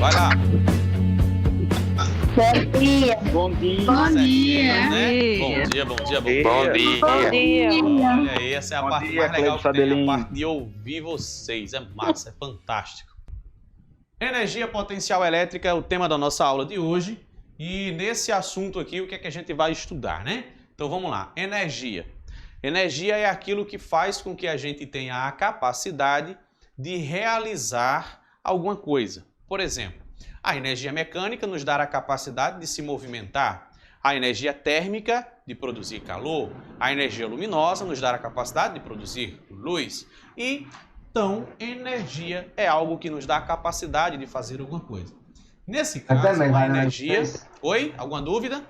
Vai lá. Bom dia. Bom dia. Bom dia. Né? Bom dia, bom dia, bom dia. Bom dia. Bom dia. Olha aí, essa é a Bom parte dia, mais legal que Cleide tem, a Fabelinho. parte de ouvir vocês. É massa, é fantástico. Energia potencial elétrica é o tema da nossa aula de hoje. E nesse assunto aqui, o que é que a gente vai estudar, né? Então vamos lá, energia. Energia é aquilo que faz com que a gente tenha a capacidade de realizar alguma coisa. Por exemplo, a energia mecânica nos dá a capacidade de se movimentar. A energia térmica de produzir calor. A energia luminosa nos dá a capacidade de produzir luz. E, então, energia é algo que nos dá a capacidade de fazer alguma coisa. Nesse caso, a energia... Oi? Alguma dúvida?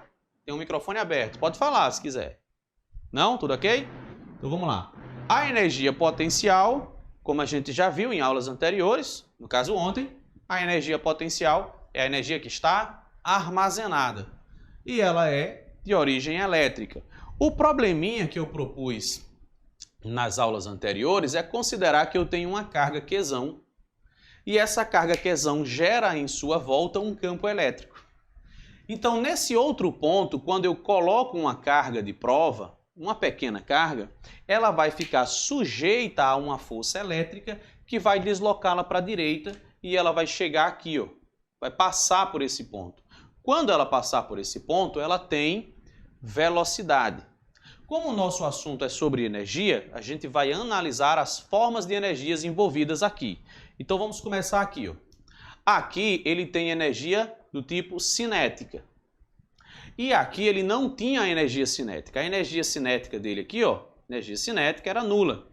Tem um microfone aberto. Pode falar se quiser. Não? Tudo ok? Então vamos lá. A energia potencial, como a gente já viu em aulas anteriores, no caso ontem, a energia potencial é a energia que está armazenada. E ela é de origem elétrica. O probleminha que eu propus nas aulas anteriores é considerar que eu tenho uma carga Qzão. E essa carga Qzão gera em sua volta um campo elétrico. Então, nesse outro ponto, quando eu coloco uma carga de prova, uma pequena carga, ela vai ficar sujeita a uma força elétrica que vai deslocá-la para a direita e ela vai chegar aqui, ó, vai passar por esse ponto. Quando ela passar por esse ponto, ela tem velocidade. Como o nosso assunto é sobre energia, a gente vai analisar as formas de energias envolvidas aqui. Então vamos começar aqui, ó. Aqui ele tem energia do tipo cinética. E aqui ele não tinha energia cinética. A energia cinética dele aqui, ó, energia cinética era nula.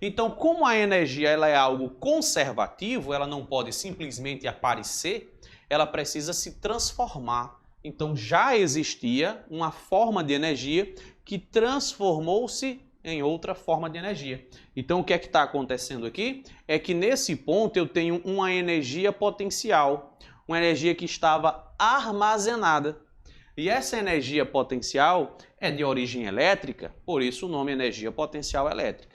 Então, como a energia ela é algo conservativo, ela não pode simplesmente aparecer, ela precisa se transformar. Então já existia uma forma de energia que transformou-se em outra forma de energia. Então o que é que está acontecendo aqui? É que nesse ponto eu tenho uma energia potencial, uma energia que estava armazenada. E essa energia potencial é de origem elétrica, por isso o nome é energia potencial elétrica.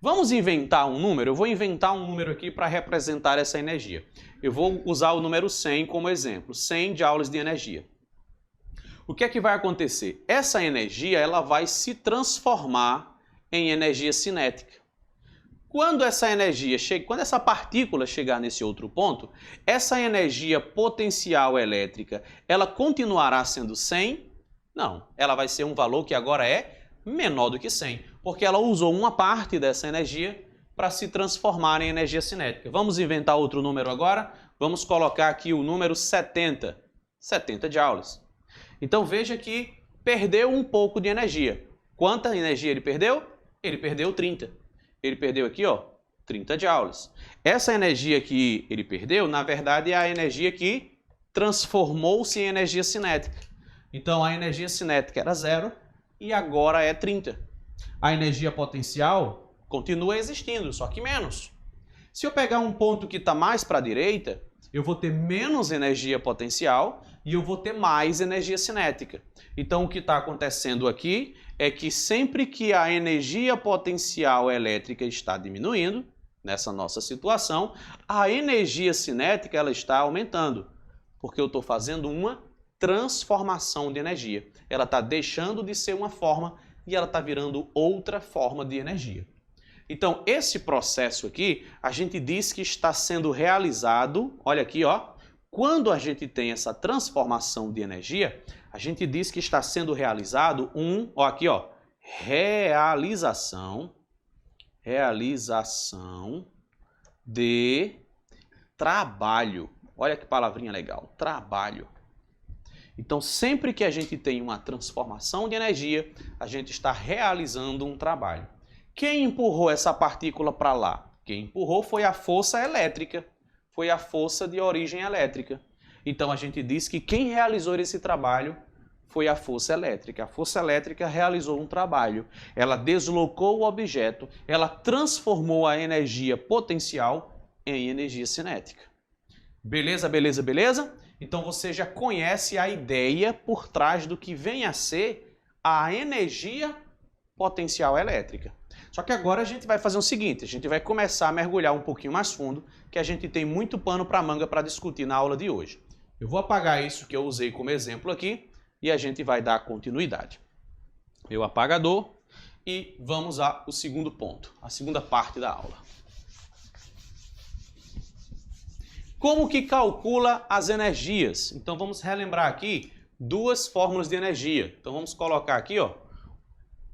Vamos inventar um número? Eu vou inventar um número aqui para representar essa energia. Eu vou usar o número 100 como exemplo, 100 joules de energia. O que é que vai acontecer? Essa energia ela vai se transformar em energia cinética. Quando essa energia chega, quando essa partícula chegar nesse outro ponto, essa energia potencial elétrica, ela continuará sendo 100? Não, ela vai ser um valor que agora é menor do que 100, porque ela usou uma parte dessa energia para se transformar em energia cinética. Vamos inventar outro número agora? Vamos colocar aqui o número 70. 70 joules. Então veja que perdeu um pouco de energia. Quanta energia ele perdeu? Ele perdeu 30. Ele perdeu aqui, ó, 30 joules. Essa energia que ele perdeu, na verdade, é a energia que transformou-se em energia cinética. Então a energia cinética era 0 e agora é 30. A energia potencial continua existindo, só que menos. Se eu pegar um ponto que está mais para a direita, eu vou ter menos energia potencial e eu vou ter mais energia cinética. Então o que está acontecendo aqui é que sempre que a energia potencial elétrica está diminuindo, nessa nossa situação, a energia cinética ela está aumentando, porque eu estou fazendo uma transformação de energia. Ela está deixando de ser uma forma e ela está virando outra forma de energia. Então, esse processo aqui, a gente diz que está sendo realizado, olha aqui, ó, quando a gente tem essa transformação de energia, a gente diz que está sendo realizado ó, aqui, ó, realização de trabalho. Olha que palavrinha legal, trabalho. Então, sempre que a gente tem uma transformação de energia, a gente está realizando um trabalho. Quem empurrou essa partícula para lá? Quem empurrou foi a força elétrica, foi a força de origem elétrica. Então a gente diz que quem realizou esse trabalho foi a força elétrica. A força elétrica realizou um trabalho. Ela deslocou o objeto, ela transformou a energia potencial em energia cinética. Beleza, beleza, beleza? Então você já conhece a ideia por trás do que vem a ser a energia potencial elétrica. Só que agora a gente vai fazer o seguinte, a gente vai começar a mergulhar um pouquinho mais fundo, que a gente tem muito pano para manga para discutir na aula de hoje. Eu vou apagar isso que eu usei como exemplo aqui e a gente vai dar continuidade. Meu apagador e vamos ao segundo ponto, a segunda parte da aula. Como que calcula as energias? Então vamos relembrar aqui duas fórmulas de energia. Então vamos colocar aqui, ó.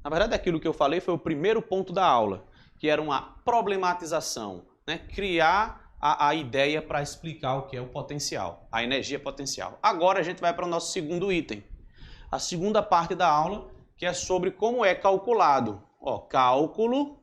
Na verdade, aquilo que eu falei foi o primeiro ponto da aula, que era uma problematização, né? Criar a ideia para explicar o que é o potencial, a energia potencial. Agora a gente vai para o nosso segundo item, a segunda parte da aula, que é sobre como é calculado. Ó, cálculo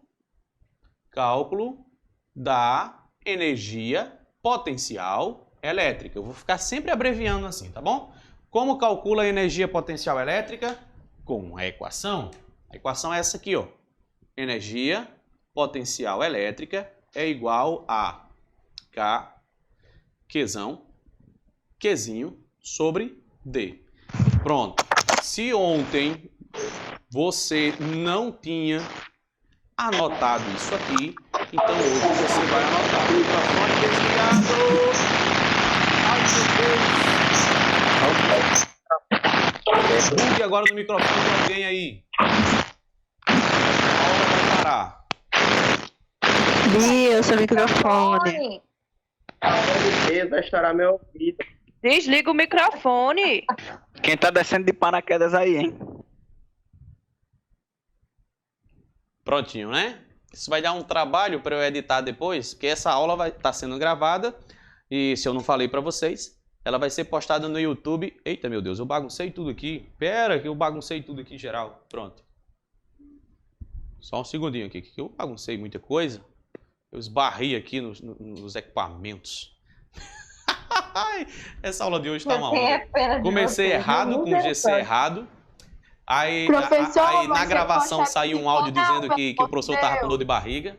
da energia potencial elétrica. Eu vou ficar sempre abreviando assim, tá bom? Como calcula a energia potencial elétrica? Com a equação. A equação é essa aqui, ó. Energia potencial elétrica é igual a K, Qzinho sobre D. Pronto. Se ontem você não tinha anotado isso aqui, então hoje você vai anotar. O microfone desligado. Ai, meu Deus. Bugue agora no microfone de alguém aí. A aula vai parar. Ih, o seu microfone. Vai estourar meu ouvido. Desliga o microfone. Quem tá descendo de paraquedas aí, hein? Prontinho, né? Isso vai dar um trabalho para eu editar depois, porque essa aula vai estar sendo gravada e se eu não falei para vocês, ela vai ser postada no YouTube. Eita, meu Deus, eu baguncei tudo aqui. Pera que eu baguncei tudo aqui em geral. Pronto. Só um segundinho aqui, que eu baguncei muita coisa. Eu esbarrei aqui nos equipamentos. Essa aula de hoje está uma onda. Comecei errado, com o GC errado. Aí na gravação saiu um áudio dizendo que o professor estava com dor de barriga.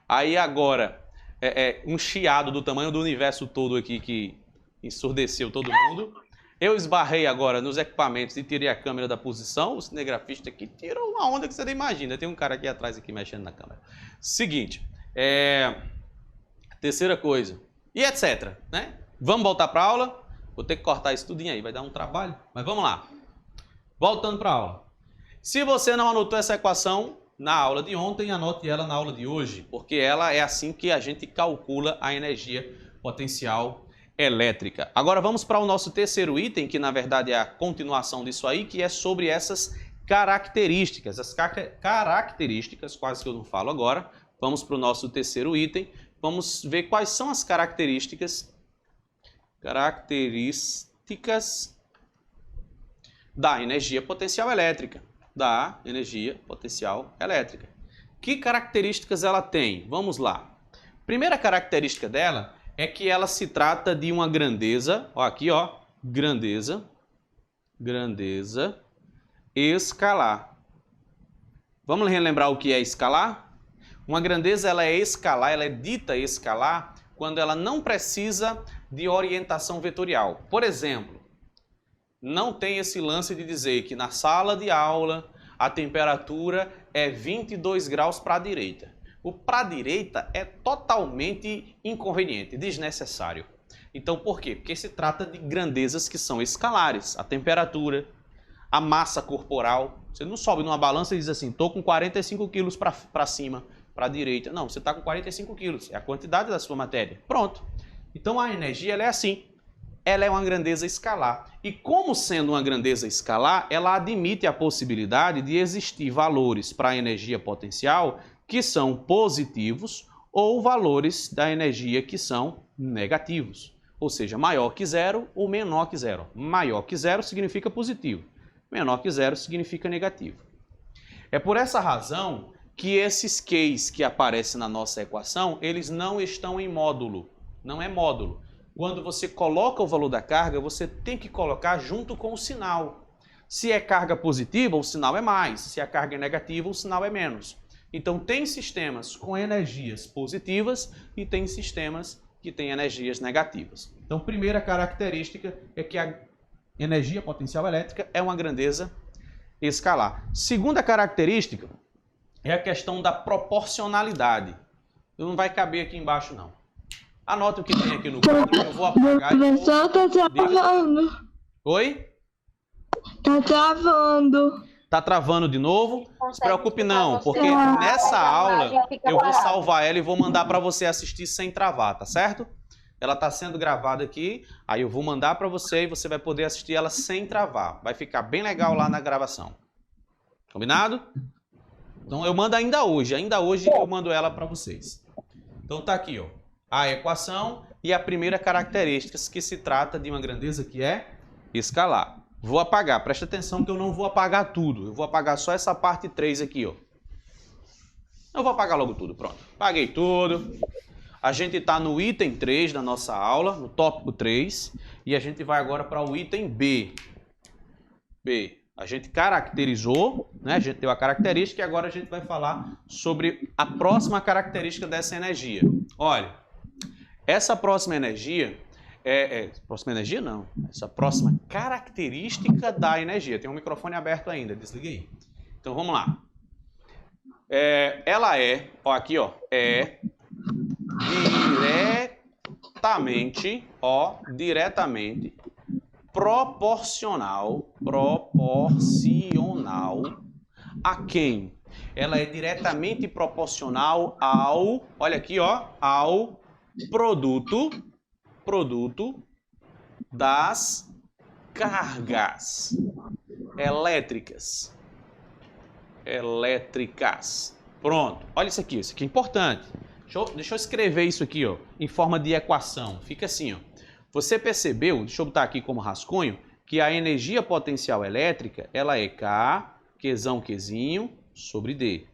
Aí agora, um chiado do tamanho do universo todo aqui que ensurdeceu todo mundo. Eu esbarrei agora nos equipamentos e tirei a câmera da posição. O cinegrafista aqui tirou uma onda que você nem imagina. Tem um cara aqui atrás aqui mexendo na câmera. Seguinte, terceira coisa, e etc, né? Vamos voltar para a aula? Vou ter que cortar isso tudinho aí, vai dar um trabalho. Mas vamos lá. Voltando para a aula. Se você não anotou essa equação na aula de ontem, anote ela na aula de hoje, porque ela é assim que a gente calcula a energia potencial elétrica. Agora vamos para o nosso terceiro item, que na verdade é a continuação disso aí, que é sobre essas características. As características, quase que eu não falo agora. Vamos para o nosso terceiro item. Vamos ver quais são as características da energia potencial elétrica. Da energia potencial elétrica. Que características ela tem? Vamos lá. Primeira característica dela é que ela se trata de uma grandeza, ó, aqui ó, grandeza escalar. Vamos relembrar o que é escalar? Uma grandeza ela é escalar, ela é dita escalar quando ela não precisa de orientação vetorial. Por exemplo, não tem esse lance de dizer que na sala de aula a temperatura é 22 graus para a direita. O para a direita é totalmente inconveniente, desnecessário. Então por quê? Porque se trata de grandezas que são escalares. A temperatura, a massa corporal. Você não sobe numa balança e diz assim, estou com 45 quilos para cima, para a direita. Não, você está com 45 quilos. É a quantidade da sua matéria. Pronto. Então a energia ela é assim. Ela é uma grandeza escalar. E como sendo uma grandeza escalar, ela admite a possibilidade de existir valores para a energia potencial que são positivos ou valores da energia que são negativos. Ou seja, maior que zero ou menor que zero. Maior que zero significa positivo. Menor que zero significa negativo. É por essa razão que esses Qs que aparecem na nossa equação, eles não estão em módulo. Não é módulo. Quando você coloca o valor da carga, você tem que colocar junto com o sinal. Se é carga positiva, o sinal é mais. Se a carga é negativa, o sinal é menos. Então, tem sistemas com energias positivas e tem sistemas que têm energias negativas. Então, primeira característica é que a energia potencial elétrica é uma grandeza escalar. Segunda característica é a questão da proporcionalidade. Não vai caber aqui embaixo, não. Anota o que tem aqui no quadro, que eu vou apagar. Professor, tá travando. Oi? Tá travando. Tá travando de novo? Não se preocupe não, porque nessa aula eu vou salvar ela e vou mandar para você assistir sem travar, tá certo? Ela está sendo gravada aqui, aí eu vou mandar para você e você vai poder assistir ela sem travar. Vai ficar bem legal lá na gravação. Combinado? Então eu mando ainda hoje eu mando ela para vocês. Então tá aqui, ó, a equação e a primeira característica, que se trata de uma grandeza que é escalar. Vou apagar, presta atenção que eu não vou apagar tudo, eu vou apagar só essa parte 3 aqui, ó. Eu vou apagar logo tudo, pronto. Apaguei tudo. A gente está no item 3 da nossa aula, no tópico 3, e a gente vai agora para o item B. B. A gente caracterizou, né? A gente deu a característica e agora a gente vai falar sobre a próxima característica dessa energia. Olha, essa próxima energia próxima energia não, essa próxima característica da energia. Tem um microfone aberto ainda, desliguei. Então vamos lá. Ela é, ó, aqui, ó, é diretamente proporcional a quem? Ela é diretamente proporcional ao, olha aqui, ó, ao produto das cargas elétricas. Pronto, olha isso aqui é importante. Deixa eu escrever isso aqui, ó, em forma de equação. Fica assim, ó. Você percebeu, deixa eu botar aqui como rascunho, que a energia potencial elétrica, ela é K, Qzinho, sobre D.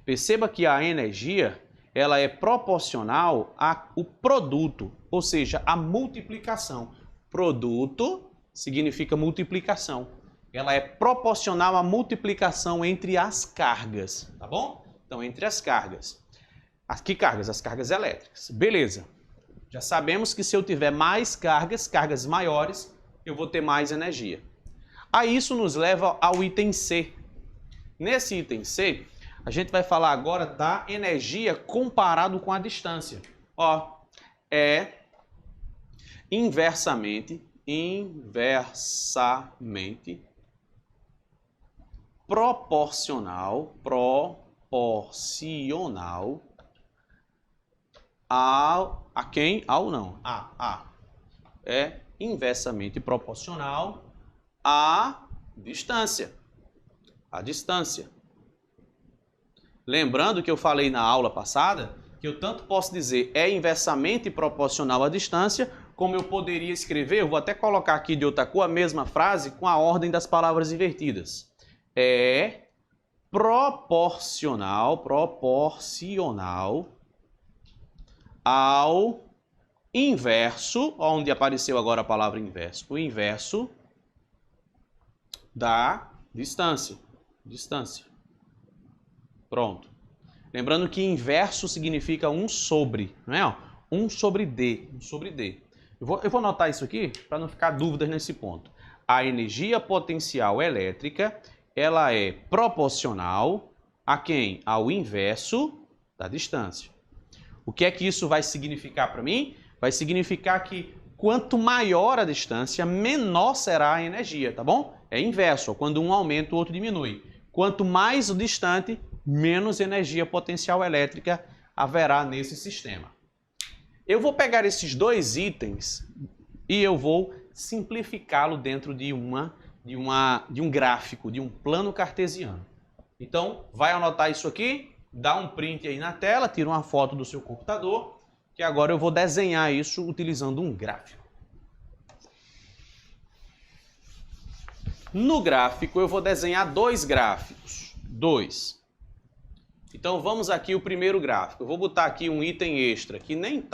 Perceba que a energia, ela é proporcional ao produto, ou seja, a multiplicação. Produto significa multiplicação. Ela é proporcional à multiplicação entre as cargas, tá bom? Então, entre as cargas. Que cargas? As cargas elétricas. Beleza. Já sabemos que se eu tiver mais cargas maiores, eu vou ter mais energia. Aí isso nos leva ao item C. Nesse item C, a gente vai falar agora da energia comparado com a distância. Ó, é inversamente proporcional a quem? Ao não. É inversamente proporcional à distância. A distância. Lembrando que eu falei na aula passada que eu tanto posso dizer é inversamente proporcional à distância, como eu poderia escrever, eu vou até colocar aqui de outra cor a mesma frase com a ordem das palavras invertidas. É proporcional ao inverso, onde apareceu agora a palavra inverso, o inverso da distância. Pronto. Lembrando que inverso significa 1 sobre, não é? 1 sobre D. Eu vou anotar isso aqui para não ficar dúvidas nesse ponto. A energia potencial elétrica, ela é proporcional a quem? Ao inverso da distância. O que é que isso vai significar para mim? Vai significar que quanto maior a distância, menor será a energia, tá bom? É inverso, quando um aumenta, o outro diminui. Quanto mais o distante, menos energia potencial elétrica haverá nesse sistema. Eu vou pegar esses dois itens e eu vou simplificá-lo dentro de um gráfico, de um plano cartesiano. Então, vai anotar isso aqui, dá um print aí na tela, tira uma foto do seu computador, que agora eu vou desenhar isso utilizando um gráfico. No gráfico, eu vou desenhar dois gráficos. Então, vamos aqui o primeiro gráfico. Eu vou botar aqui um item extra, que nem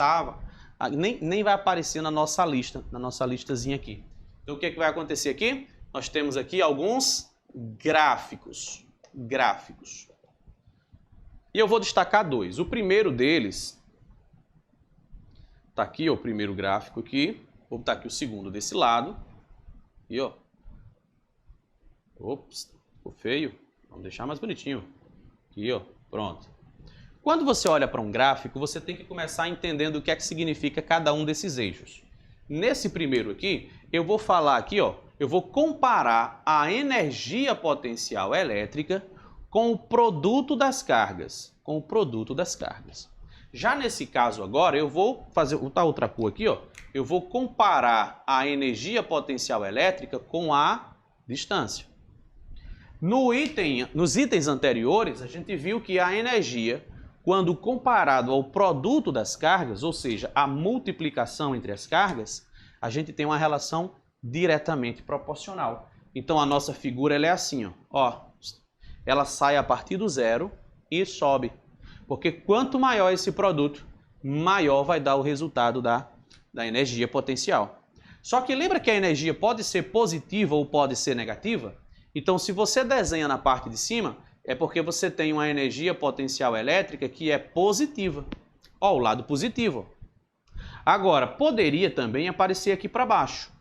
vai aparecer na nossa lista, na nossa listazinha aqui. Então, o que é que vai acontecer aqui? Nós temos aqui alguns gráficos. E eu vou destacar dois. O primeiro deles, está aqui, ó, o primeiro gráfico aqui. Vou botar aqui o segundo desse lado. E, ó. Ops, ficou feio. Vamos deixar mais bonitinho. Aqui, ó. Pronto. Quando você olha para um gráfico, você tem que começar entendendo o que é que significa cada um desses eixos. Nesse primeiro aqui, eu vou falar aqui, ó, eu vou comparar a energia potencial elétrica com o produto das cargas. Já nesse caso agora, eu vou fazer outra cor aqui, ó. Eu vou comparar a energia potencial elétrica com a distância. Nos itens anteriores, a gente viu que a energia, quando comparado ao produto das cargas, ou seja, a multiplicação entre as cargas, a gente tem uma relação diretamente proporcional. Então a nossa figura ela é assim, ó. Ela sai a partir do zero e sobe. Porque quanto maior esse produto, maior vai dar o resultado da energia potencial. Só que lembra que a energia pode ser positiva ou pode ser negativa? Então, se você desenha na parte de cima, é porque você tem uma energia potencial elétrica que é positiva. Ó, o lado positivo. Agora, poderia também aparecer aqui para baixo.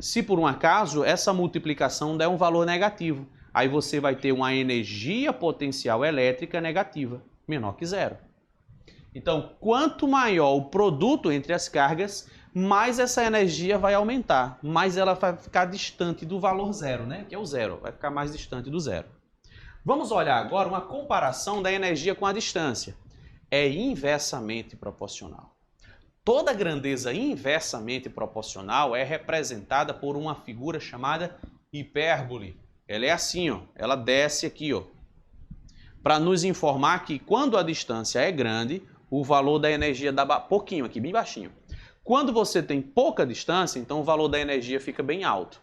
Se por um acaso essa multiplicação der um valor negativo, aí você vai ter uma energia potencial elétrica negativa, menor que zero. Então, quanto maior o produto entre as cargas, mais essa energia vai aumentar, mais ela vai ficar distante do valor zero, né? Que é o zero, vai ficar mais distante do zero. Vamos olhar agora uma comparação da energia com a distância. É inversamente proporcional. Toda grandeza inversamente proporcional é representada por uma figura chamada hipérbole. Ela é assim, ó, ela desce aqui, ó, para nos informar que quando a distância é grande, o valor da energia dá pouquinho aqui, bem baixinho. Quando você tem pouca distância, então o valor da energia fica bem alto.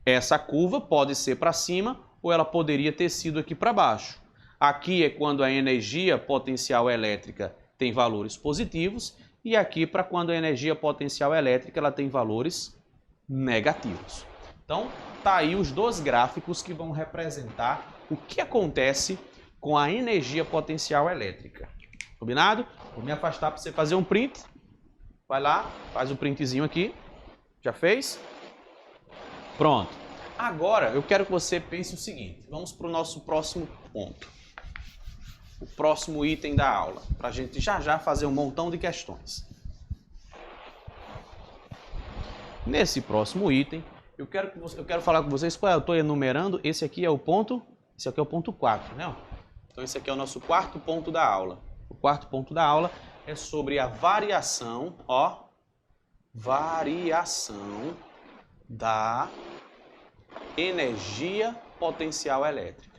Essa curva pode ser para cima ou ela poderia ter sido aqui para baixo. Aqui é quando a energia potencial elétrica tem valores positivos e aqui para quando a energia potencial elétrica ela tem valores negativos. Então, tá aí os dois gráficos que vão representar o que acontece com a energia potencial elétrica. Combinado? Vou me afastar para você fazer um print. Vai lá, faz o printzinho aqui. Já fez? Pronto. Agora, eu quero que você pense o seguinte. Vamos para o nosso próximo ponto. O próximo item da aula. Para a gente já fazer um montão de questões. Nesse próximo item, eu quero falar com vocês qual é. Eu estou enumerando. Esse aqui é o ponto 4, né? Então, esse aqui é o nosso quarto ponto da aula. O quarto ponto da aula é sobre a variação, ó, variação da energia potencial elétrica.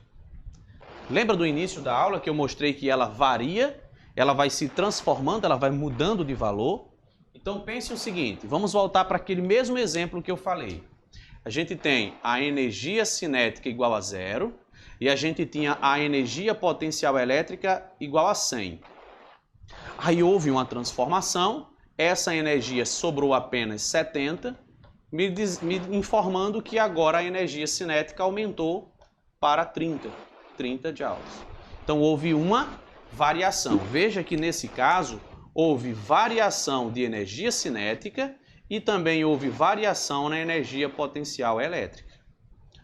Lembra do início da aula que eu mostrei que ela varia, ela vai se transformando, ela vai mudando de valor? Então pense o seguinte, vamos voltar para aquele mesmo exemplo que eu falei. A gente tem a energia cinética igual a zero e a gente tinha a energia potencial elétrica igual a 100. Aí houve uma transformação, essa energia sobrou apenas 70, me informando que agora a energia cinética aumentou para 30 joules. Então houve uma variação. Veja que nesse caso houve variação de energia cinética e também houve variação na energia potencial elétrica.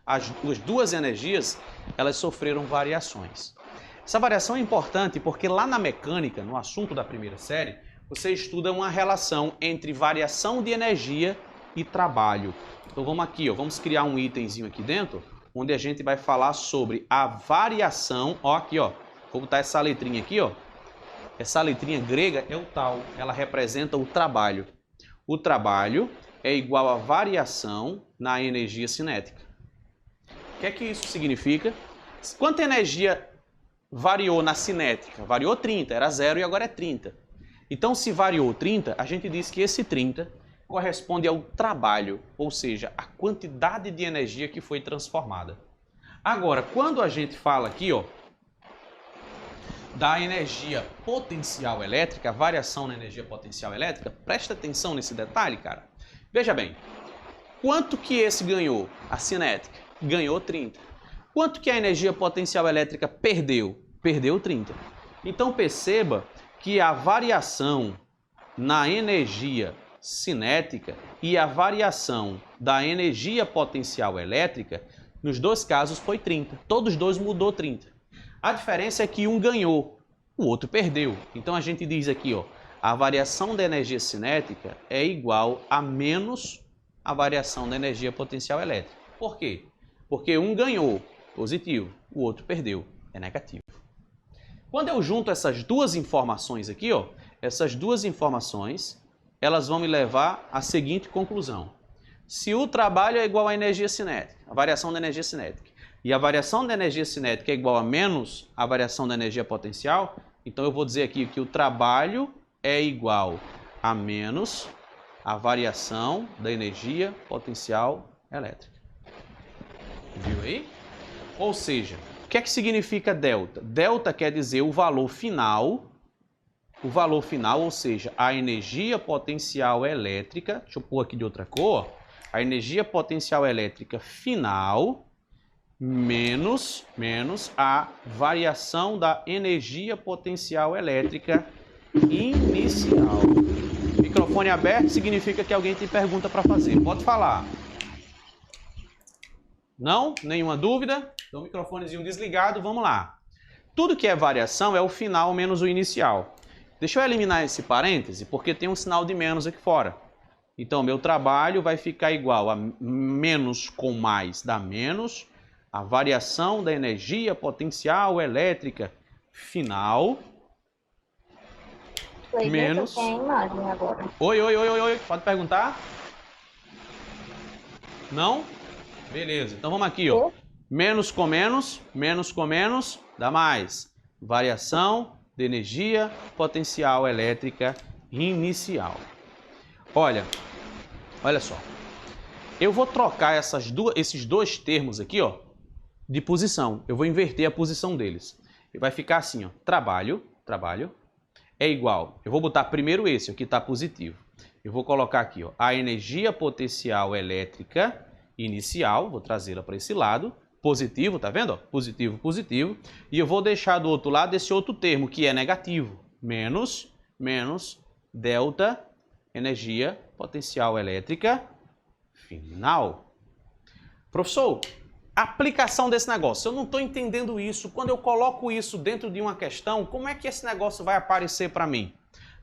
As duas energias, elas sofreram variações. Essa variação é importante porque lá na mecânica, no assunto da primeira série, você estuda uma relação entre variação de energia e trabalho. Então vamos aqui, ó, vamos criar um itemzinho aqui dentro, onde a gente vai falar sobre a variação, ó, aqui, ó, vou botar essa letrinha aqui, ó. Essa letrinha grega é o tal, ela representa o trabalho. O trabalho é igual a variação na energia cinética. O que é que isso significa? Quanta energia variou na cinética? Variou 30, era 0 e agora é 30. Então, se variou 30, a gente diz que esse 30 corresponde ao trabalho, ou seja, a quantidade de energia que foi transformada. Agora, quando a gente fala aqui, ó, da energia potencial elétrica, a variação na energia potencial elétrica, presta atenção nesse detalhe, cara. Veja bem, quanto que esse ganhou? A cinética ganhou 30. Quanto que a energia potencial elétrica perdeu? Perdeu 30. Então perceba que a variação na energia cinética e a variação da energia potencial elétrica, nos dois casos foi 30. Todos dois mudou 30. A diferença é que um ganhou, o outro perdeu. Então a gente diz aqui, ó, a variação da energia cinética é igual a menos a variação da energia potencial elétrica. Por quê? Porque um ganhou, positivo, o outro perdeu, é negativo. Quando eu junto essas duas informações aqui, ó, essas duas informações, elas vão me levar à seguinte conclusão. Se o trabalho é igual à energia cinética, a variação da energia cinética, e a variação da energia cinética é igual a menos a variação da energia potencial, então eu vou dizer aqui que o trabalho é igual a menos a variação da energia potencial elétrica. Viu aí? Ou seja, o que é que significa delta? Delta quer dizer o valor final, ou seja, a energia potencial elétrica, deixa eu pôr aqui de outra cor, a energia potencial elétrica final menos a variação da energia potencial elétrica inicial. Microfone aberto significa que alguém tem pergunta para fazer. Pode falar. Não? Nenhuma dúvida? Então, microfonezinho desligado, vamos lá. Tudo que é variação é o final menos o inicial. Deixa eu eliminar esse parêntese, porque tem um sinal de menos aqui fora. Então, meu trabalho vai ficar igual a menos com mais dá menos a variação da energia potencial elétrica final menos... Oi, pode perguntar? Não? Beleza, então vamos aqui, ó. Menos com menos dá mais. Variação de energia potencial elétrica inicial. Olha só. Eu vou trocar esses dois termos aqui, ó, de posição. Eu vou inverter a posição deles. E vai ficar assim, ó. Trabalho é igual. Eu vou botar primeiro esse, aqui está positivo. Eu vou colocar aqui, ó, a energia potencial elétrica inicial, vou trazê-la para esse lado, positivo, tá vendo? Ó? Positivo. E eu vou deixar do outro lado esse outro termo, que é negativo. Menos delta energia potencial elétrica final. Professor, aplicação desse negócio. Eu não estou entendendo isso. Quando eu coloco isso dentro de uma questão, como é que esse negócio vai aparecer para mim?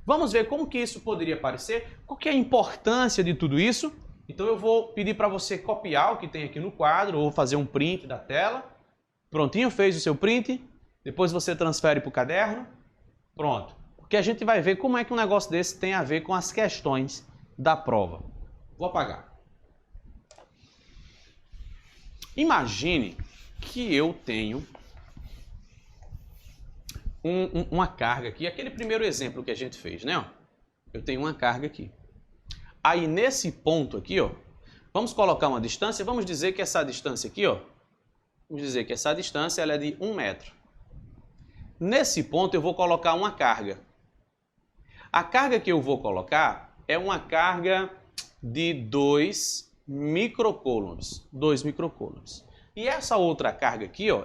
Vamos ver como que isso poderia aparecer, qual que é a importância de tudo isso. Então eu vou pedir para você copiar o que tem aqui no quadro, ou fazer um print da tela. Prontinho, fez o seu print. Depois você transfere para o caderno. Pronto. Porque a gente vai ver como é que um negócio desse tem a ver com as questões da prova. Vou apagar. Imagine que eu tenho uma carga aqui, aquele primeiro exemplo que a gente fez, né? Eu tenho uma carga aqui. Aí nesse ponto aqui, ó, vamos colocar uma distância, vamos dizer que essa distância aqui, ó, ela é de 1 metro. Nesse ponto eu vou colocar uma carga. A carga que eu vou colocar é uma carga de 2 microcoulombs. 2 microcoulombs. E essa outra carga aqui, ó,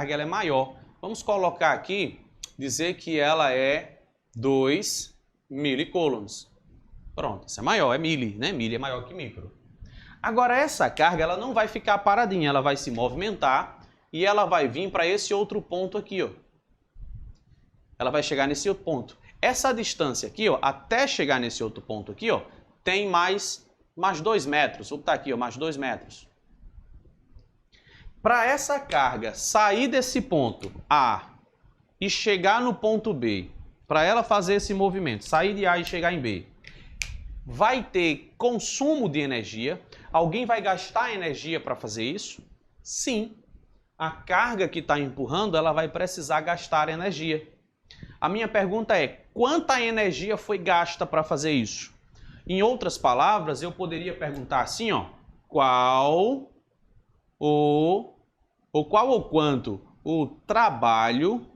ela é maior. Vamos colocar aqui, dizer que ela é 2 milicoulombs. Pronto, essa é maior, é mili, né? Mili é maior que micro. Agora essa carga, ela não vai ficar paradinha, ela vai se movimentar e ela vai vir para esse outro ponto aqui, ó. Ela vai chegar nesse outro ponto. Essa distância aqui, ó, até chegar nesse outro ponto aqui, ó, tem mais 2 metros. Vou botar aqui, ó, mais 2 metros. Para essa carga sair desse ponto A e chegar no ponto B, para ela fazer esse movimento, sair de A e chegar em B, vai ter consumo de energia. Alguém vai gastar energia para fazer isso? Sim. A carga que está empurrando, ela vai precisar gastar energia. A minha pergunta é, quanta energia foi gasta para fazer isso? Em outras palavras, eu poderia perguntar assim, ó, qual ou quanto o trabalho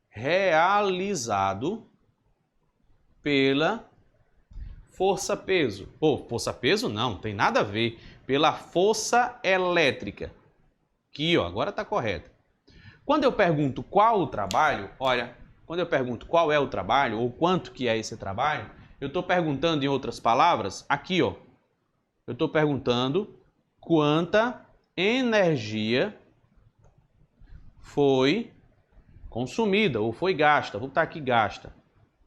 realizado pela força-peso. Força-peso não, tem nada a ver. Pela força elétrica. Aqui, ó, agora está correto. Quando eu pergunto qual o trabalho, olha, quando eu pergunto qual é o trabalho ou quanto que é esse trabalho, eu estou perguntando, em outras palavras, aqui, ó, eu estou perguntando quanta energia foi consumida ou foi gasta. Vou botar aqui gasta.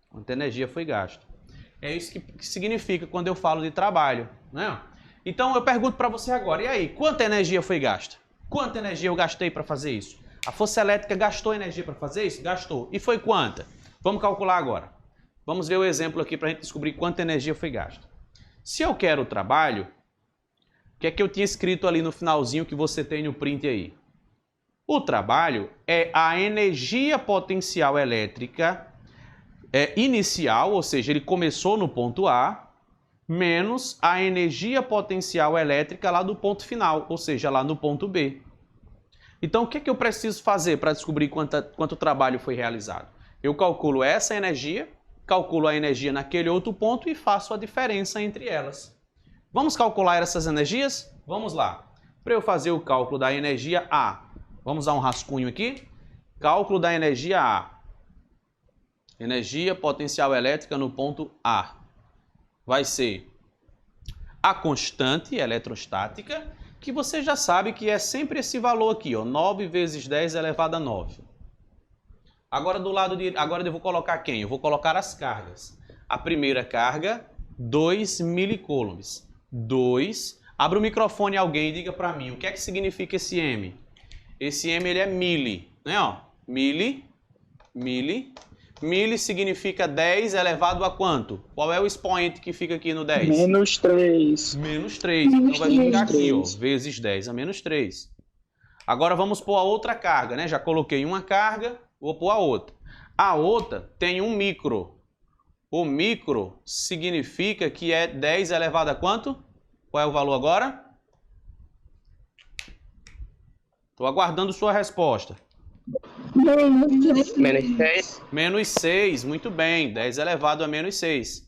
Quanta energia foi gasta. É isso que significa quando eu falo de trabalho, né? Então eu pergunto para você agora, e aí, quanta energia foi gasta? Quanta energia eu gastei para fazer isso? A força elétrica gastou energia para fazer isso? Gastou. E foi quanta? Vamos calcular agora. Vamos ver o exemplo aqui para a gente descobrir quanta energia foi gasta. Se eu quero o trabalho, o que é que eu tinha escrito ali no finalzinho que você tem no print aí? O trabalho é a energia potencial elétrica inicial, ou seja, ele começou no ponto A, menos a energia potencial elétrica lá do ponto final, ou seja, lá no ponto B. Então, o que é que eu preciso fazer para descobrir quanto trabalho foi realizado? Eu calculo essa energia, calculo a energia naquele outro ponto e faço a diferença entre elas. Vamos calcular essas energias? Vamos lá. Para eu fazer o cálculo da energia A, vamos dar um rascunho aqui. Cálculo da energia A. Energia potencial elétrica no ponto A. Vai ser a constante eletrostática, que você já sabe que é sempre esse valor aqui, ó, 9 vezes 10 elevado a 9. Agora do lado de... Agora eu vou colocar quem? Eu vou colocar as cargas. A primeira carga, 2 milicoulombs. 2. Abra o microfone alguém e diga para mim o que é que significa esse M. Esse M ele é mili, né? Ó, mili. Mili significa 10 elevado a quanto? Qual é o expoente que fica aqui no 10? Menos 3. Menos 3. Então vai ficar aqui, ó, vezes 10 a menos 3. Agora vamos pôr a outra carga, né? Já coloquei uma carga, vou pôr a outra. A outra tem um micro. O micro significa que é 10 elevado a quanto? Qual é o valor agora? Estou aguardando sua resposta. Menos 6. Menos 6, muito bem. 10 elevado a menos 6.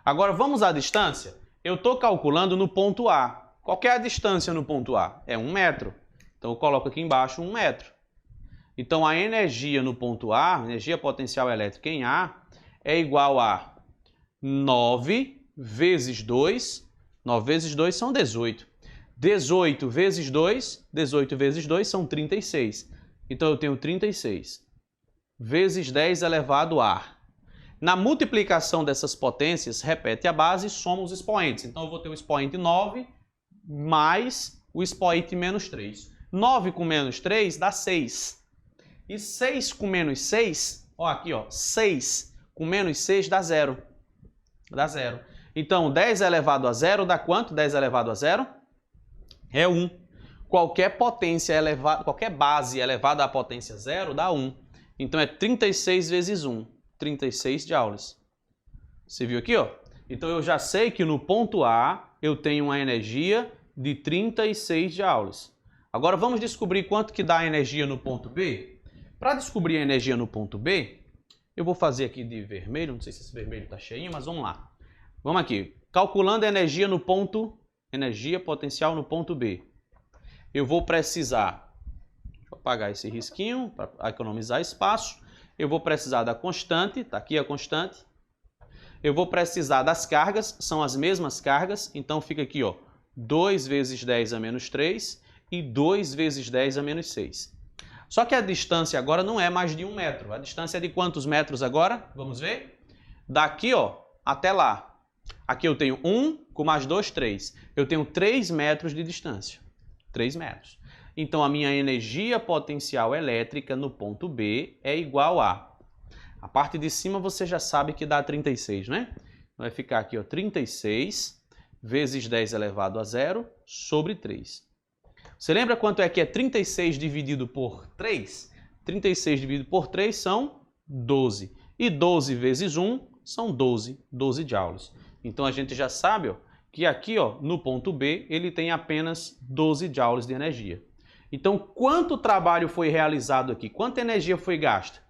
Agora vamos à distância? Eu estou calculando no ponto A. Qual que é a distância no ponto A? É 1 metro. Então eu coloco aqui embaixo 1 metro. Então a energia no ponto A, energia potencial elétrica em A, é igual a 9 vezes 2. 9 vezes 2 são 18. 18 vezes 2, 18 vezes 2 são 36. Então eu tenho 36 vezes 10 elevado a. Na multiplicação dessas potências, repete a base e soma os expoentes. Então eu vou ter o expoente 9 mais o expoente menos 3. 9 com menos 3 dá 6. E 6 com menos 6, ó aqui, ó, 6 com menos 6 dá 0. Dá 0. Então 10 elevado a 0 dá quanto? 10 elevado a 0? É 1. Qualquer potência elevada, qualquer base elevada à potência 0 dá 1. Então é 36 vezes 1, 36 joules. Você viu aqui, ó? Então eu já sei que no ponto A eu tenho uma energia de 36 joules. Agora vamos descobrir quanto que dá a energia no ponto B? Para descobrir a energia no ponto B, eu vou fazer aqui de vermelho, não sei se esse vermelho está cheinho, mas vamos lá. Vamos aqui, calculando a energia no ponto, energia potencial no ponto B. Eu vou precisar, deixa eu apagar esse risquinho para economizar espaço. Eu vou precisar da constante, está aqui a constante. Eu vou precisar das cargas, são as mesmas cargas, então fica aqui, ó, 2 vezes 10 a menos 3 e 2 vezes 10 a menos 6. Só que a distância agora não é mais de 1 metro. A distância é de quantos metros agora? Vamos ver? Daqui, ó, até lá. Aqui eu tenho 1 com mais 2, 3. Eu tenho 3 metros de distância. 3 metros. Então a minha energia potencial elétrica no ponto B é igual a parte de cima você já sabe que dá 36, né? Vai ficar aqui, ó, 36 vezes 10 elevado a 0 sobre 3. Você lembra quanto é que é 36 dividido por 3? 36 dividido por 3 são 12. E 12 vezes 1 são 12 joules. Então a gente já sabe, ó, que aqui, ó, no ponto B ele tem apenas 12 joules de energia. Então quanto trabalho foi realizado aqui? Quanta energia foi gasta?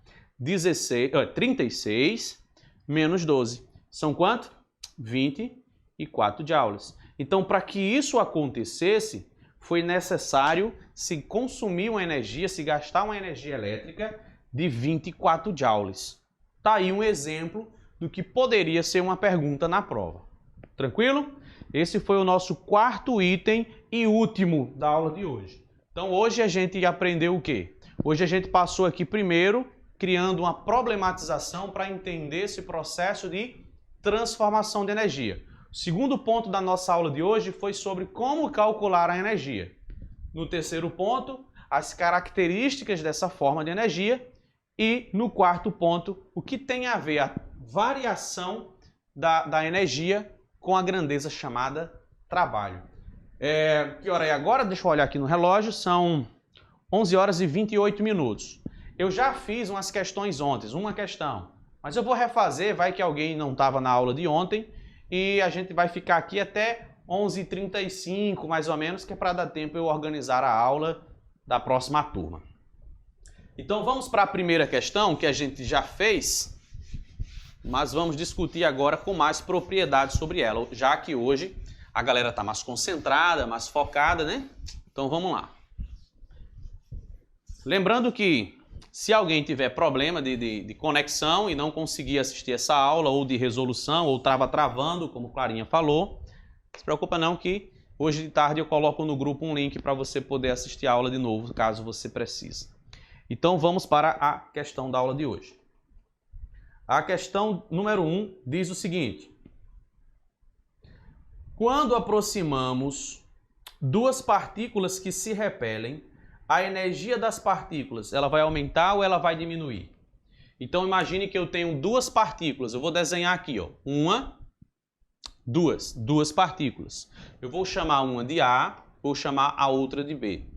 36 menos 12. São quanto? 24 joules. Então para que isso acontecesse, foi necessário se consumir uma energia, se gastar uma energia elétrica de 24 joules. Tá aí um exemplo do que poderia ser uma pergunta na prova. Tranquilo? Esse foi o nosso quarto item e último da aula de hoje. Então hoje a gente aprendeu o quê? Hoje a gente passou aqui primeiro criando uma problematização para entender esse processo de transformação de energia. O segundo ponto da nossa aula de hoje foi sobre como calcular a energia. No terceiro ponto, as características dessa forma de energia. E no quarto ponto, o que tem a ver a variação da energia com a grandeza chamada trabalho. Que hora é agora? Deixa eu olhar aqui no relógio. São 11 horas e 28 minutos. Eu já fiz umas questões ontem, uma questão. Mas eu vou refazer, vai que alguém não estava na aula de ontem. E a gente vai ficar aqui até 11h35, mais ou menos, que é para dar tempo eu organizar a aula da próxima turma. Então vamos para a primeira questão que a gente já fez, mas vamos discutir agora com mais propriedade sobre ela, já que hoje a galera está mais concentrada, mais focada, né? Então vamos lá. Lembrando que se alguém tiver problema de conexão e não conseguir assistir essa aula, ou de resolução, ou estava travando, como Clarinha falou, não se preocupa não que hoje de tarde eu coloco no grupo um link para você poder assistir a aula de novo, caso você precise. Então vamos para a questão da aula de hoje. A questão número 1 diz o seguinte: quando aproximamos duas partículas que se repelem, a energia das partículas ela vai aumentar ou ela vai diminuir? Então imagine que eu tenho duas partículas, eu vou desenhar aqui, ó, duas partículas. Eu vou chamar uma de A, vou chamar a outra de B.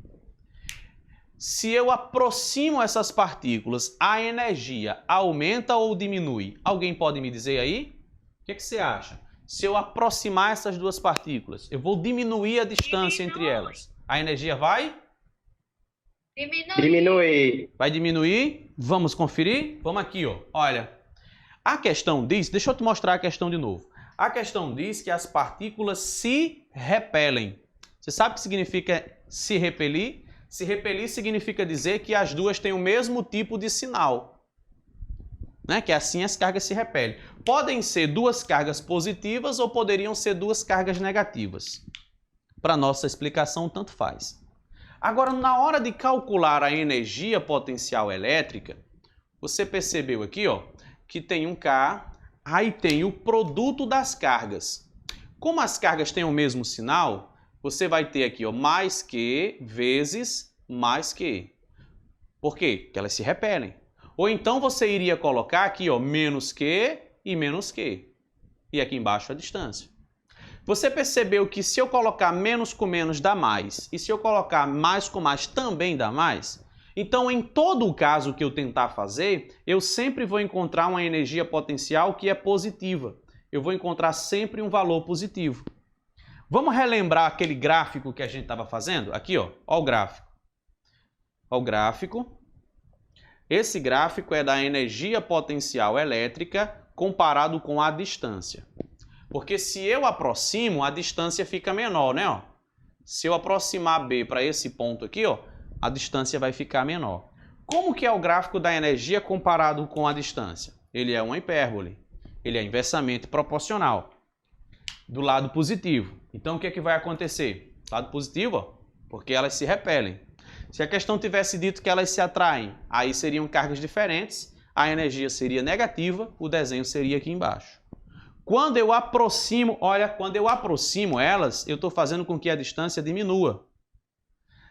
Se eu aproximo essas partículas, a energia aumenta ou diminui? Alguém pode me dizer aí? O que você acha? Se eu aproximar essas duas partículas, eu vou diminuir a distância entre elas. A energia vai? Diminuir. Vai diminuir? Vamos conferir? Vamos aqui, ó. Olha, a questão diz... Deixa eu te mostrar a questão de novo. A questão diz que as partículas se repelem. Você sabe o que significa se repelir? Se repelir significa dizer que as duas têm o mesmo tipo de sinal, né? Que assim as cargas se repelem. Podem ser duas cargas positivas ou poderiam ser duas cargas negativas. Para nossa explicação, tanto faz. Agora, na hora de calcular a energia potencial elétrica, você percebeu aqui, ó, que tem um K, aí tem o produto das cargas. Como as cargas têm o mesmo sinal, você vai ter aqui, ó, mais que vezes mais que. Por quê? Porque elas se repelem. Ou então você iria colocar aqui, ó, menos que e menos que. E aqui embaixo a distância. Você percebeu que se eu colocar menos com menos dá mais, e se eu colocar mais com mais também dá mais? Então, em todo o caso que eu tentar fazer, eu sempre vou encontrar uma energia potencial que é positiva. Eu vou encontrar sempre um valor positivo. Vamos relembrar aquele gráfico que a gente estava fazendo? Aqui, ó o gráfico. Ó o gráfico. Esse gráfico é da energia potencial elétrica comparado com a distância. Porque se eu aproximo, a distância fica menor, né? Ó. Se eu aproximar B para esse ponto aqui, ó, a distância vai ficar menor. Como que é o gráfico da energia comparado com a distância? Ele é uma hipérbole. Ele é inversamente proporcional. Do lado positivo. Então, o que é que vai acontecer? Lado positivo, ó, porque elas se repelem. Se a questão tivesse dito que elas se atraem, aí seriam cargas diferentes, a energia seria negativa, o desenho seria aqui embaixo. Quando eu aproximo, olha, quando eu aproximo elas, eu estou fazendo com que a distância diminua.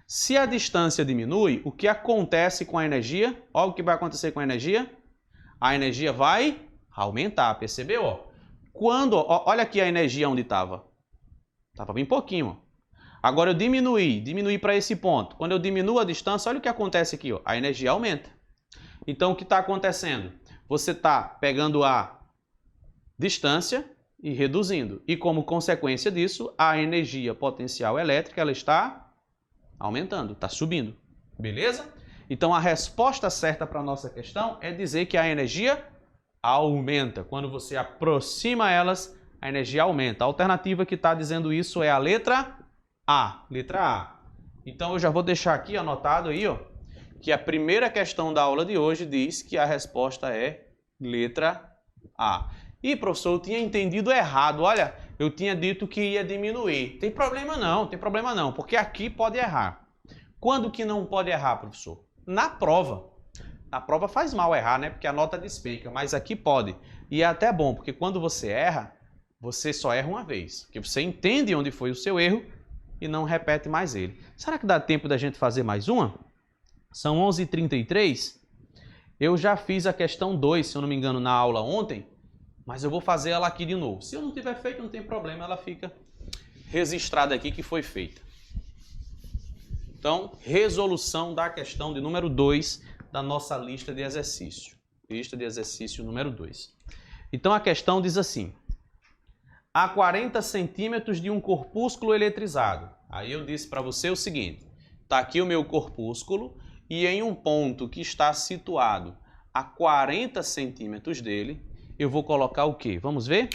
Se a distância diminui, o que acontece com a energia? Olha o que vai acontecer com a energia. A energia vai aumentar, percebeu? Ó? Quando, olha aqui a energia onde estava. Estava bem pouquinho. Agora eu diminuí para esse ponto. Quando eu diminuo a distância, olha o que acontece aqui. Ó. A energia aumenta. Então o que está acontecendo? Você está pegando a distância e reduzindo. E como consequência disso, a energia potencial elétrica ela está aumentando, está subindo. Beleza? Então a resposta certa para a nossa questão é dizer que a energia aumenta. Quando você aproxima elas, a energia aumenta. A alternativa que está dizendo isso é a letra A. Letra A. Então eu já vou deixar aqui anotado aí, ó, que a primeira questão da aula de hoje diz que a resposta é letra A. E professor, eu tinha entendido errado. Olha, eu tinha dito que ia diminuir. Tem problema não, porque aqui pode errar. Quando que não pode errar, professor? na prova. Na prova faz mal errar, né? Porque a nota despenca, mas aqui pode. E é até bom, porque quando você erra, você só erra uma vez. Porque você entende onde foi o seu erro e não repete mais ele. Será que dá tempo da gente fazer mais uma? São 11h33. Eu já fiz a questão 2, se eu não me engano, na aula ontem, mas eu vou fazer ela aqui de novo. Se eu não tiver feito, não tem problema, ela fica registrada aqui que foi feita. Então, resolução da questão de número 2 da nossa lista de exercício. Lista de exercício número 2. Então, a questão diz assim: a 40 centímetros de um corpúsculo eletrizado. Aí eu disse para você o seguinte: está aqui o meu corpúsculo e em um ponto que está situado a 40 centímetros dele, eu vou colocar o quê? Vamos ver?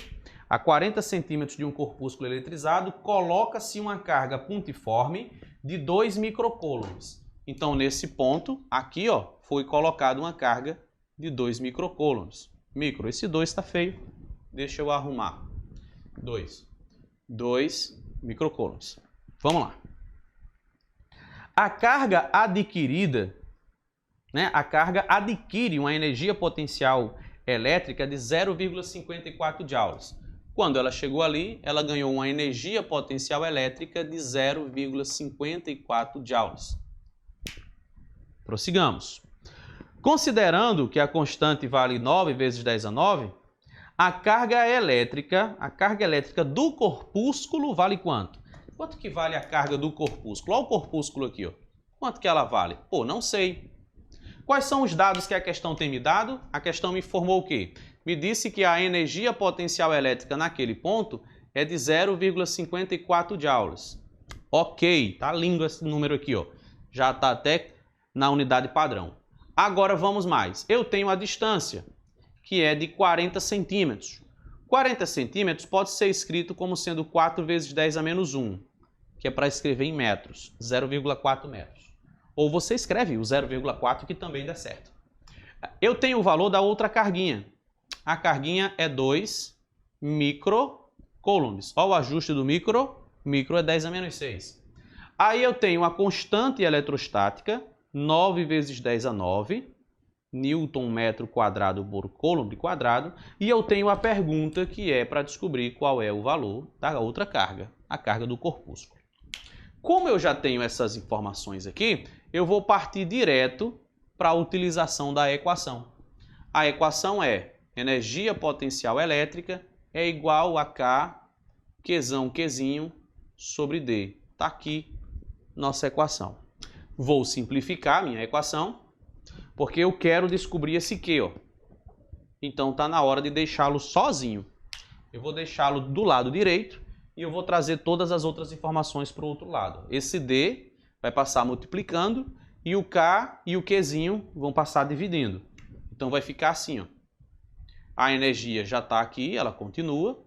A 40 centímetros de um corpúsculo eletrizado, coloca-se uma carga pontiforme de 2 microcoulombs. Então, nesse ponto, aqui, ó, foi colocada uma carga de 2 microcoulombs. Micro, esse 2 está feio. Deixa eu arrumar. 2 microcoulombs. Vamos lá. A carga adquirida, né? A carga adquire uma energia potencial elétrica de 0,54 joules. Quando ela chegou ali, ela ganhou uma energia potencial elétrica de 0,54 joules. Prossigamos. Considerando que a constante vale 9 vezes 10 a 9, a carga elétrica do corpúsculo vale quanto? Quanto que vale a carga do corpúsculo? Olha o corpúsculo aqui, ó. Quanto que ela vale? Pô, não sei. Quais são os dados que a questão tem me dado? A questão me informou o quê? Me disse que a energia potencial elétrica naquele ponto é de 0,54 joules. Ok, tá lindo esse número aqui, ó. Já tá até na unidade padrão. Agora vamos mais. Eu tenho a distância, que é de 40 centímetros. 40 centímetros pode ser escrito como sendo 4 vezes 10 a menos 1, que é para escrever em metros, 0,4 metros. Ou você escreve o 0,4 que também dá certo. Eu tenho o valor da outra carguinha. A carguinha é 2 microcoulombs. Olha o ajuste do micro. Micro é 10 a menos 6. Aí eu tenho a constante eletrostática, 9 vezes 10 a 9, Newton metro quadrado por coulomb quadrado. E eu tenho a pergunta que é para descobrir qual é o valor da outra carga, a carga do corpúsculo. Como eu já tenho essas informações aqui, eu vou partir direto para a utilização da equação. A equação é energia potencial elétrica é igual a K, Qzão, Qzinho, sobre D. Está aqui nossa equação. Vou simplificar minha equação, porque eu quero descobrir esse Q, ó. Então está na hora de deixá-lo sozinho. Eu vou deixá-lo do lado direito e eu vou trazer todas as outras informações para o outro lado. Esse D vai passar multiplicando e o K e o Qzinho vão passar dividindo. Então vai ficar assim, ó. A energia já está aqui, ela continua.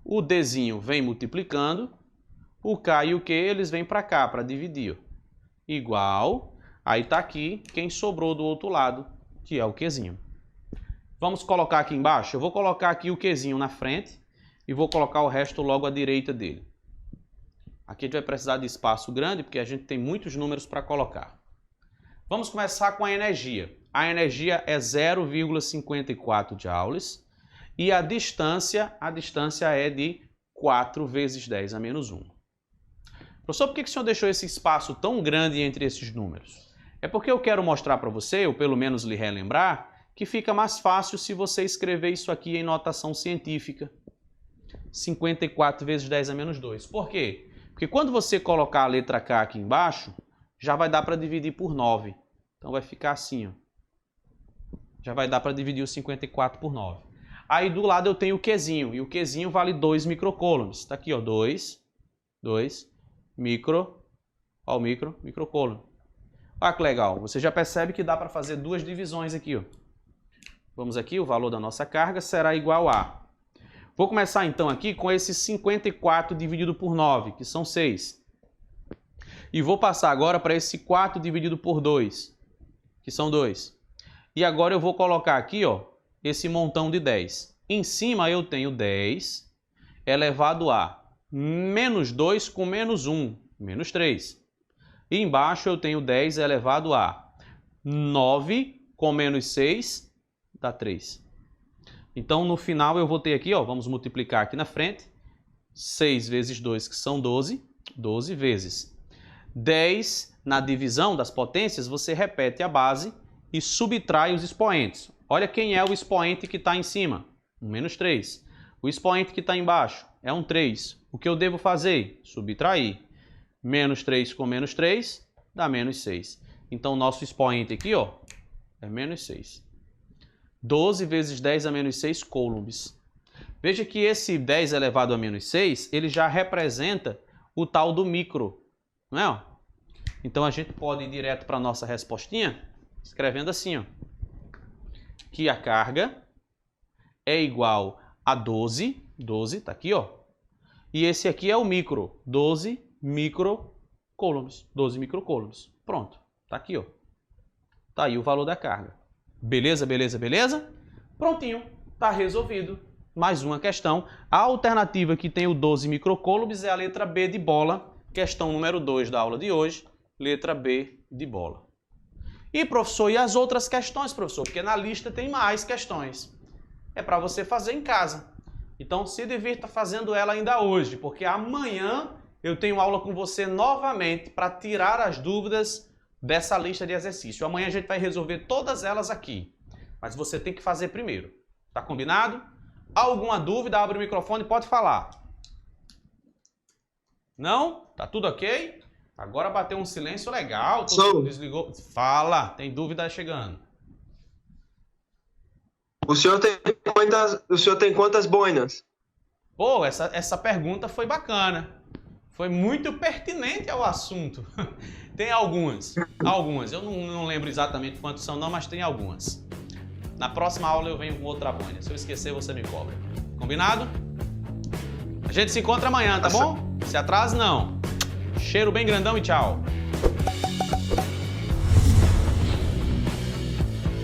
O Dzinho vem multiplicando. O K e o Q eles vêm para cá para dividir, ó. Igual, aí está aqui quem sobrou do outro lado, que é o Qzinho. Vamos colocar aqui embaixo? Eu vou colocar aqui o Qzinho na frente e vou colocar o resto logo à direita dele. Aqui a gente vai precisar de espaço grande, porque a gente tem muitos números para colocar. Vamos começar com a energia. A energia é 0,54 joules e a distância é de 4 vezes 10 a menos 1. Professor, por que o senhor deixou esse espaço tão grande entre esses números? É porque eu quero mostrar para você, ou pelo menos lhe relembrar, que fica mais fácil se você escrever isso aqui em notação científica. 54 vezes 10 a menos 2. Por quê? Porque quando você colocar a letra K aqui embaixo, já vai dar para dividir por 9. Então vai ficar assim, ó. Já vai dar para dividir o 54 por 9. Aí do lado eu tenho o Qzinho, e o Qzinho vale 2 microcoulombs. Está aqui, ó, 2 microcoulomb. Olha que legal, você já percebe que dá para fazer duas divisões aqui, ó. Vamos aqui, o valor da nossa carga será igual a... Vou começar então aqui com esse 54 dividido por 9, que são 6. E vou passar agora para esse 4 dividido por 2, que são 2. E agora eu vou colocar aqui, ó, esse montão de 10. Em cima eu tenho 10 elevado a menos 2 com menos 1, menos 3. E embaixo eu tenho 10 elevado a 9 com menos 6 dá 3. Então, no final, eu vou ter aqui, ó, vamos multiplicar aqui na frente. 6 vezes 2, que são 12. 12 vezes 10 na divisão das potências, você repete a base e subtrai os expoentes. Olha quem é o expoente que está em cima. Um menos 3. O expoente que está embaixo é um 3. O que eu devo fazer? Subtrair. Menos 3 com menos 3 dá menos 6. Então, o nosso expoente aqui, ó, é menos 6. 12 vezes 10 a menos 6 coulombs. Veja que esse 10 elevado a menos 6, ele já representa o tal do micro, não é? Ó? Então, a gente pode ir direto para a nossa respostinha, escrevendo assim, ó, que a carga é igual a 12, 12 está aqui, ó, e esse aqui é o micro, 12 microcoulombs, 12 microcoulombs. Pronto, está aqui, ó. Tá aí o valor da carga. Beleza, beleza, beleza? Prontinho, está resolvido. Mais uma questão. A alternativa que tem o 12 microcoulombs é a letra B de bola. Questão número 2 da aula de hoje. Letra B de bola. E, professor, e as outras questões, professor? Porque na lista tem mais questões. É para você fazer em casa. Então, se divirta fazendo ela ainda hoje, porque amanhã eu tenho aula com você novamente para tirar as dúvidas dessa lista de exercício. Amanhã a gente vai resolver todas elas aqui, mas você tem que fazer primeiro. Tá combinado? Alguma dúvida? Abre o microfone e pode falar. Não? Tá tudo ok? Agora bateu um silêncio legal. Todo mundo desligou. Fala, tem dúvida chegando. O senhor tem quantas boinas? Pô, essa pergunta foi bacana. Foi muito pertinente ao assunto. Tem algumas. Eu não lembro exatamente quantos são não, mas tem algumas. Na próxima aula eu venho com outra boina. Se eu esquecer, você me cobra. Combinado? A gente se encontra amanhã, tá bom? Se atrase, não. Cheiro bem grandão e tchau.